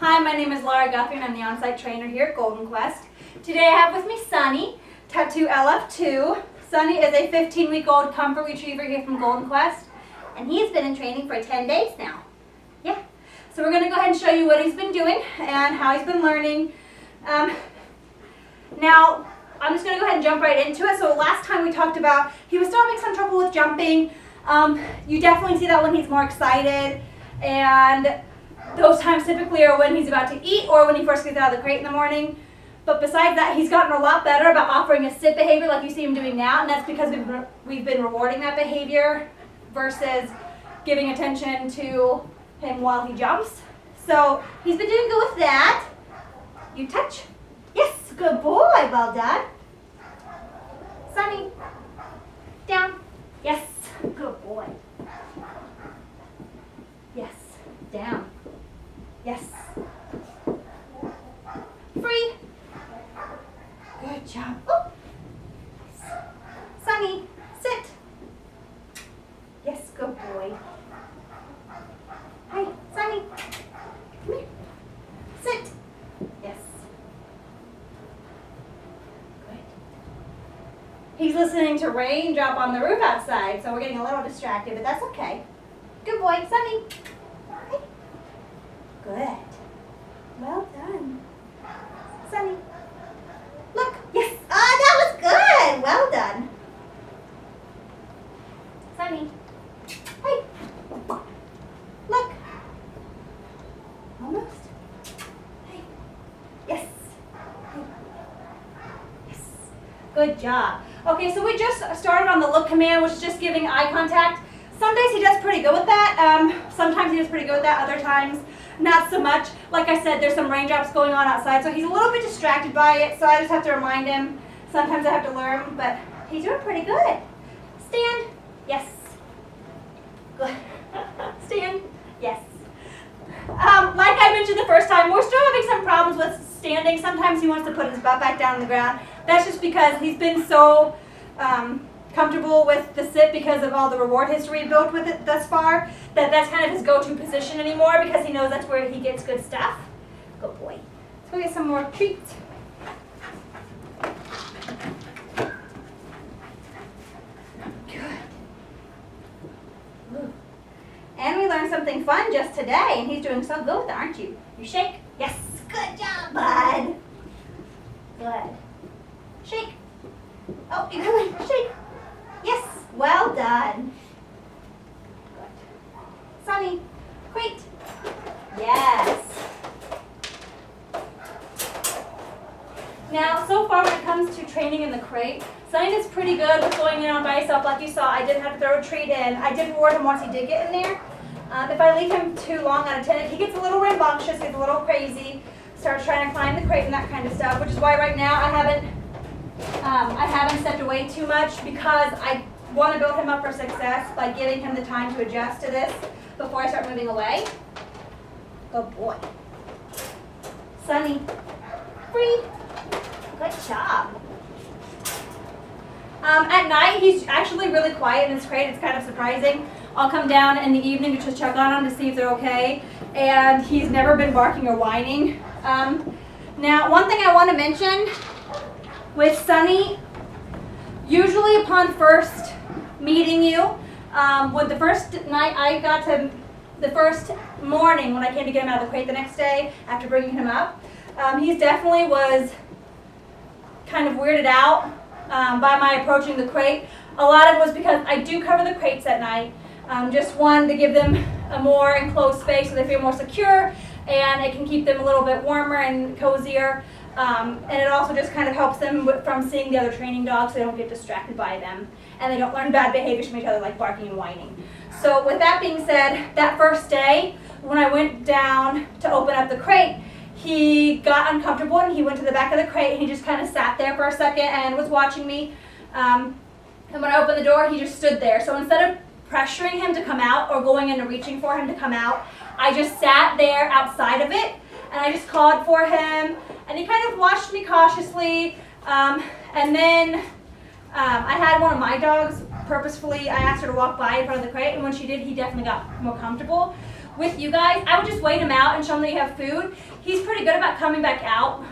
Hi, my name is Laura Guthrie and I'm the on-site trainer here at Golden Quest. Today I have with me Sonny, Tattoo LF2. Sonny is a 15-week-old comfort retriever here from Golden Quest, and he's been in training for 10 days now. Yeah, so we're going to go ahead and show you what he's been doing and how he's been learning. Now, I'm just going to go ahead and jump right into it. So last time we talked about he was still having some trouble with jumping. You definitely see that when he's more excited, and those times typically are when he's about to eat or when he first gets out of the crate in the morning. But besides that, he's gotten a lot better about offering a sit behavior like you see him doing now, and that's because we've been rewarding that behavior versus giving attention to him while he jumps. So he's been doing good with that. You touch. Yes, good boy, well done. Sonny, down. Yes, good boy. Yes, down. Yes. Free. Good job. Oh. Sonny, sit. Yes, good boy. Hi, Sonny. Come here. Sit. Yes. Good. He's listening to rain drop on the roof outside, so we're getting a little distracted, but that's okay. Good boy, Sonny. Hi. Good. Well done. Sonny. Look. Yes. Ah, that was good. Well done. Sonny. Hey. Look. Almost. Hey. Yes. Hey. Yes. Good job. Okay, so we just started on the look command, which is just giving eye contact. Some days he does pretty good with that. Sometimes he does pretty good with that. Other times, not so much. Like I said, there's some raindrops going on outside, so he's a little bit distracted by it, so I just have to remind him. Sometimes I have to learn, but he's doing pretty good. Stand. Yes. Good. Stand. Yes. Like I mentioned the first time, we're still having some problems with standing. Sometimes he wants to put his butt back down on the ground. That's just because he's been so comfortable with the sit because of all the reward history built with it thus far, that's kind of his go-to position anymore because he knows that's where he gets good stuff. Good boy. Let's go get some more treats. Good. Ooh. And we learned something fun just today, and he's doing so good with it, aren't you? You shake? Yes. Good job, bud. Good. Shake. Oh, you're going. Shake. Yes, well done. Good. Sonny, great. Yes. Now, so far when it comes to training in the crate, Sonny is pretty good with going in on by himself. Like you saw, I didn't have to throw a treat in. I did reward him once he did get in there. If I leave him too long unattended, he gets a little rambunctious, gets a little crazy, starts trying to climb the crate and that kind of stuff, which is why right now I haven't stepped away too much because I want to build him up for success by giving him the time to adjust to this before I start moving away. Good boy. Sonny, free. Good job. At night, he's actually really quiet in his crate. It's kind of surprising. I'll come down in the evening to just check on him to see if they're okay, and he's never been barking or whining. Now, one thing I want to mention with Sonny, usually upon first meeting you, with the first night I got to, the first morning when I came to get him out of the crate the next day after bringing him up, he definitely was kind of weirded out by my approaching the crate. A lot of it was because I do cover the crates at night. Just one, to give them a more enclosed space so they feel more secure, and it can keep them a little bit warmer and cozier. And it also just kind of helps them from seeing the other training dogs so they don't get distracted by them. And they don't learn bad behaviors from each other like barking and whining. So with that being said, that first day, when I went down to open up the crate, he got uncomfortable and he went to the back of the crate and he just kind of sat there for a second and was watching me. And when I opened the door, he just stood there. So instead of pressuring him to come out or going in and reaching for him to come out, I just sat there outside of it and I just called for him. And he kind of watched me cautiously, and then I had one of my dogs purposefully, I asked her to walk by in front of the crate, and when she did, he definitely got more comfortable. with you guys, I would just wait him out and show him that you have food. He's pretty good about coming back out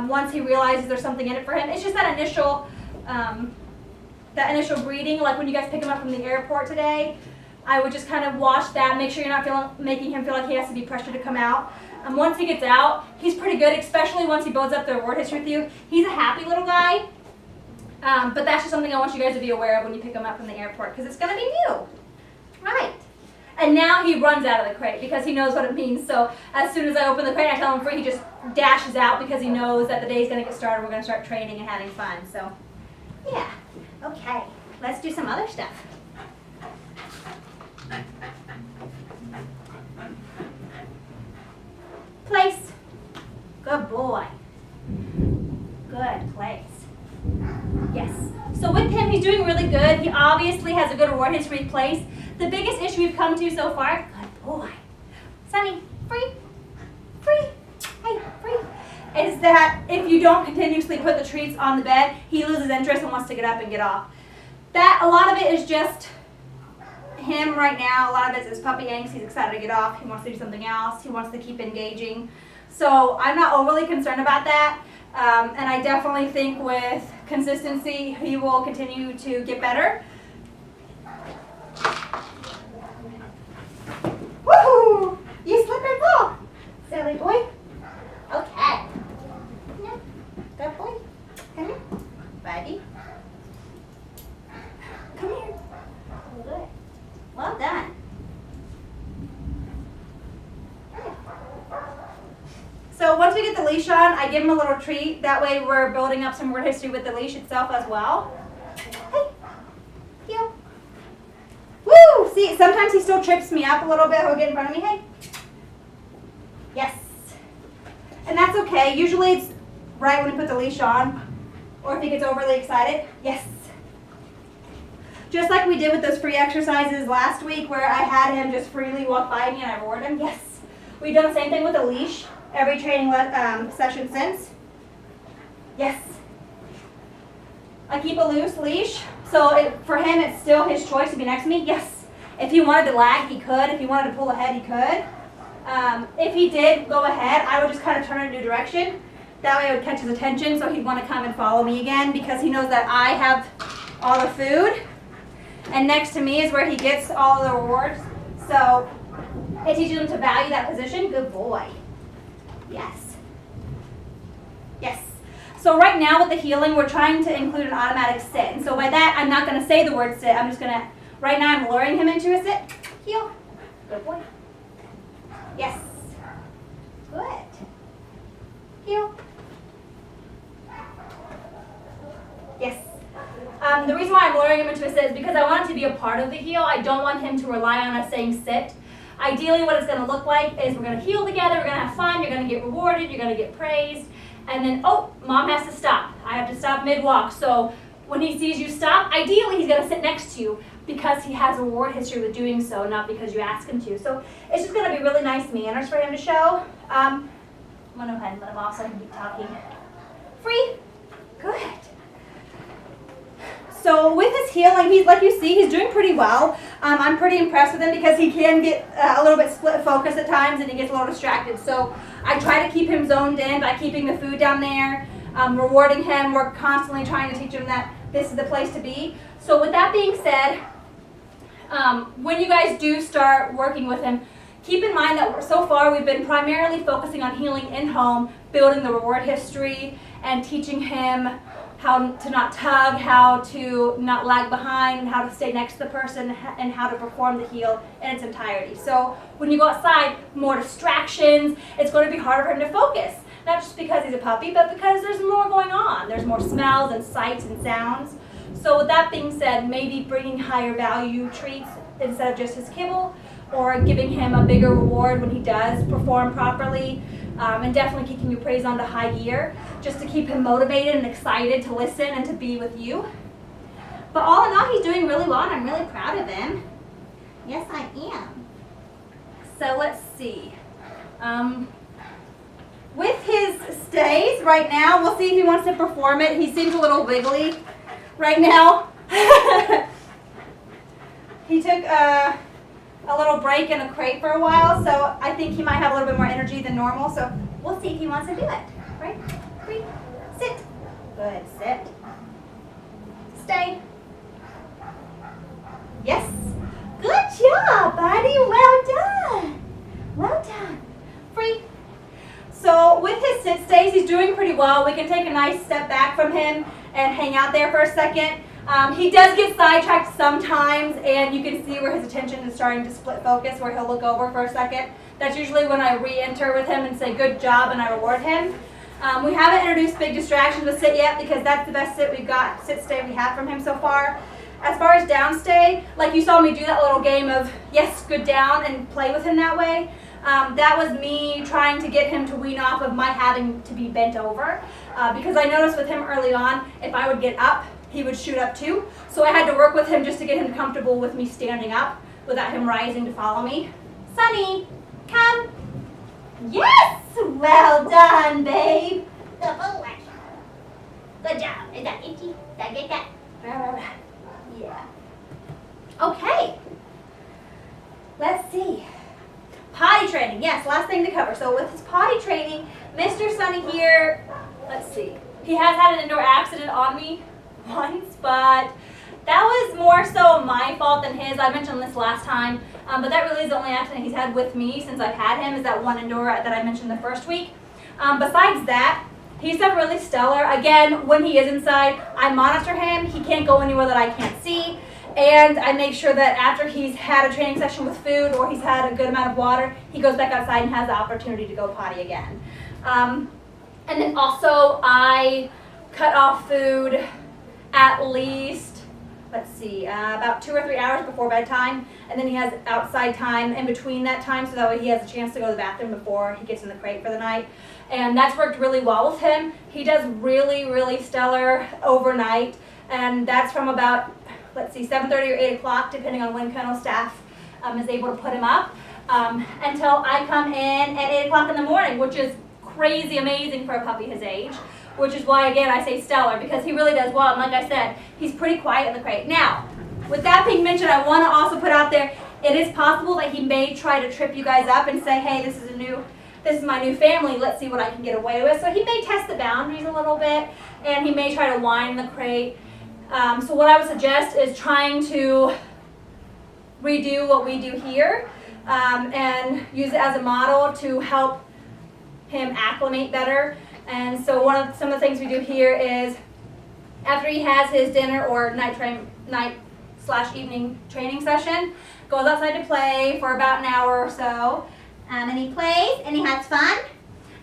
once he realizes there's something in it for him. It's just that initial greeting, like when you guys pick him up from the airport today. I would just kind of watch that, make sure you're not making him feel like he has to be pressured to come out. Once he gets out, he's pretty good, especially once he builds up the reward history with you. He's a happy little guy, but that's just something I want you guys to be aware of when you pick him up from the airport, because it's going to be new. Right. And now he runs out of the crate because he knows what it means. So as soon as I open the crate, I tell him free, he just dashes out because he knows that the day's going to get started. We're going to start training and having fun. So, yeah. Okay. Let's do some other stuff. Place. Good boy. Good place. Yes. So with him, he's doing really good. He obviously has a good reward history place. The biggest issue we've come to so far, good boy, Sonny, free, hey, free, is that if you don't continuously put the treats on the bed, he loses interest and wants to get up and get off. That, a lot of it is just him right now. A lot of it is his puppy angst. He's excited to get off. He wants to do something else. He wants to keep engaging. So I'm not overly concerned about that. And I definitely think with consistency, he will continue to get better. Woohoo! You slip and fall, silly boy. Okay. Yeah. Good boy. Come here, buddy. Come here. Good. Well done. So once we get the leash on, I give him a little treat. That way we're building up some word history with the leash itself as well. Hey, heel. Woo! See, sometimes he still trips me up a little bit. He'll get in front of me. Hey. Yes. And that's okay. Usually it's right when we put the leash on, or if he gets overly excited. Yes. Just like we did with those free exercises last week where I had him just freely walk by me and I reward him. Yes. We've done the same thing with the leash. Every training session since. Yes. I keep a loose leash, so for him it's still his choice to be next to me. Yes. If he wanted to lag, he could. If he wanted to pull ahead, he could. If he did go ahead, I would just kind of turn in a new direction. That way it would catch his attention, so he'd want to come and follow me again because he knows that I have all the food. And next to me is where he gets all the rewards. So it teaches him to value that position. Good boy. Yes. Yes. So right now with the healing, we're trying to include an automatic sit. And so by that, I'm not going to say the word sit. I'm just going to, right now I'm luring him into a sit. Heel. Good boy. Yes. Good. Heel. Yes. The reason why I'm luring him into a sit is because I want him to be a part of the heel. I don't want him to rely on us saying sit. Ideally, what it's going to look like is we're going to heal together, we're going to have fun, you're going to get rewarded, you're going to get praised, and then, oh, mom has to stop. I have to stop mid-walk. So when he sees you stop, ideally he's going to sit next to you because he has a reward history with doing so, not because you ask him to. So it's just going to be really nice manners for him to show. I'm going to go ahead and let him off so I can keep talking. Free. Good. So with his healing, he's, like you see, he's doing pretty well. I'm pretty impressed with him because he can get a little bit split focus at times and he gets a little distracted. So I try to keep him zoned in by keeping the food down there, rewarding him. We're constantly trying to teach him that this is the place to be. So with that being said, when you guys do start working with him, keep in mind that so far we've been primarily focusing on healing in home, building the reward history, and teaching him how to not tug, how to not lag behind, how to stay next to the person, and how to perform the heel in its entirety. So when you go outside, more distractions, it's going to be harder for him to focus. Not just because he's a puppy, but because there's more going on. There's more smells and sights and sounds. So with that being said, maybe bringing higher value treats instead of just his kibble, or giving him a bigger reward when he does perform properly, and definitely keeping your praise onto high gear, just to keep him motivated and excited to listen and to be with you. But all in all, he's doing really well, and I'm really proud of him. Yes, I am. So let's see. With his stays right now, we'll see if he wants to perform it. He seems a little wiggly right now. He took a little break in a crate for a while, so I think he might have a little bit more energy than normal, so we'll see if he wants to do it. Right? 3, sit. Good, sit. Stay. Yes. Good job, buddy. Well done. Well done. Free. So with his sit stays, he's doing pretty well. We can take a nice step back from him and hang out there for a second. He does get sidetracked sometimes, and you can see where his attention is starting to split focus, where he'll look over for a second. That's usually when I re-enter with him and say good job and I reward him. We haven't introduced big distractions with sit yet because that's the best sit stay we have from him so far. As far as down stay, like you saw me do that little game of yes, good down, and play with him that way. That was me trying to get him to wean off of my having to be bent over, because I noticed with him early on, if I would get up, he would shoot up too. So I had to work with him just to get him comfortable with me standing up without him rising to follow me. Sonny, come. Yes! Well done, babe. Good job. Is that itchy? Did I get that? Yeah. Okay. Let's see. Potty training. Yes, last thing to cover. So with his potty training, Mr. Sonny here, let's see. He has had an indoor accident on me once, but that was more so my fault than his. I mentioned this last time, but that really is the only accident he's had with me since I've had him, is that one indoor that I mentioned the first week. Besides that, he's done really stellar. Again, when he is inside, I monitor him. He can't go anywhere that I can't see. And I make sure that after he's had a training session with food or he's had a good amount of water, he goes back outside and has the opportunity to go potty again. And then also I cut off food at least, let's see, about 2 or 3 hours before bedtime. And then he has outside time in between that time, so that way he has a chance to go to the bathroom before he gets in the crate for the night. And that's worked really well with him. He does really, really stellar overnight. And that's from about, let's see, 7:30 or 8 o'clock, depending on when kennel staff is able to put him up, until I come in at 8 o'clock in the morning, which is crazy amazing for a puppy his age, which is why, again, I say stellar, because he really does well. And like I said, he's pretty quiet in the crate. Now, with that being mentioned, I want to also put out there, it is possible that he may try to trip you guys up and say, hey, this is my new family, let's see what I can get away with. So he may test the boundaries a little bit, and he may try to whine in the crate. So what I would suggest is trying to redo what we do here, and use it as a model to help him acclimate better. And so some of the things we do here is, after he has his dinner or night/evening training session, goes outside to play for about an hour or so, and he plays and he has fun.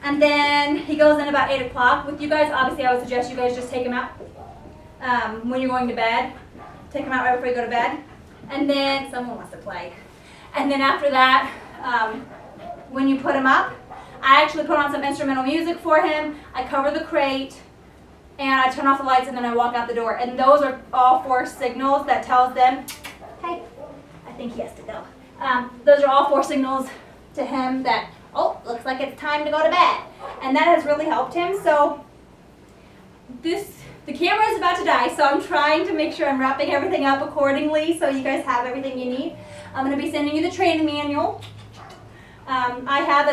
And then he goes in about 8 o'clock. With you guys, obviously I would suggest you guys just take him out when you're going to bed. Take him out right before you go to bed. And then someone wants to play. And then after that, when you put him up, I actually put on some instrumental music for him. I cover the crate, and I turn off the lights, and then I walk out the door. And those are all 4 signals that tells them, hey, I think he has to go. Those are all 4 signals to him that, oh, looks like it's time to go to bed. And that has really helped him. So the camera is about to die, so I'm trying to make sure I'm wrapping everything up accordingly so you guys have everything you need. I'm going to be sending you the training manual. I have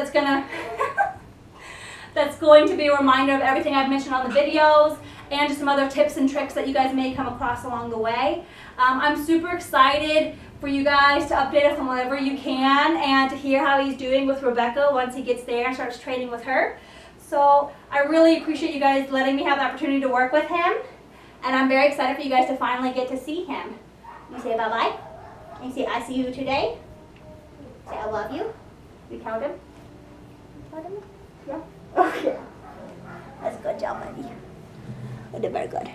that's going to be a reminder of everything I've mentioned on the videos and just some other tips and tricks that you guys may come across along the way. I'm super excited for you guys to update us on whatever you can and to hear how he's doing with Rebecca once he gets there and starts training with her. So I really appreciate you guys letting me have the opportunity to work with him, and I'm very excited for you guys to finally get to see him. You say bye-bye. You say I see you today. Say I love you. You count him? Count him? Yeah? Okay. That's a good job, buddy. You did very good.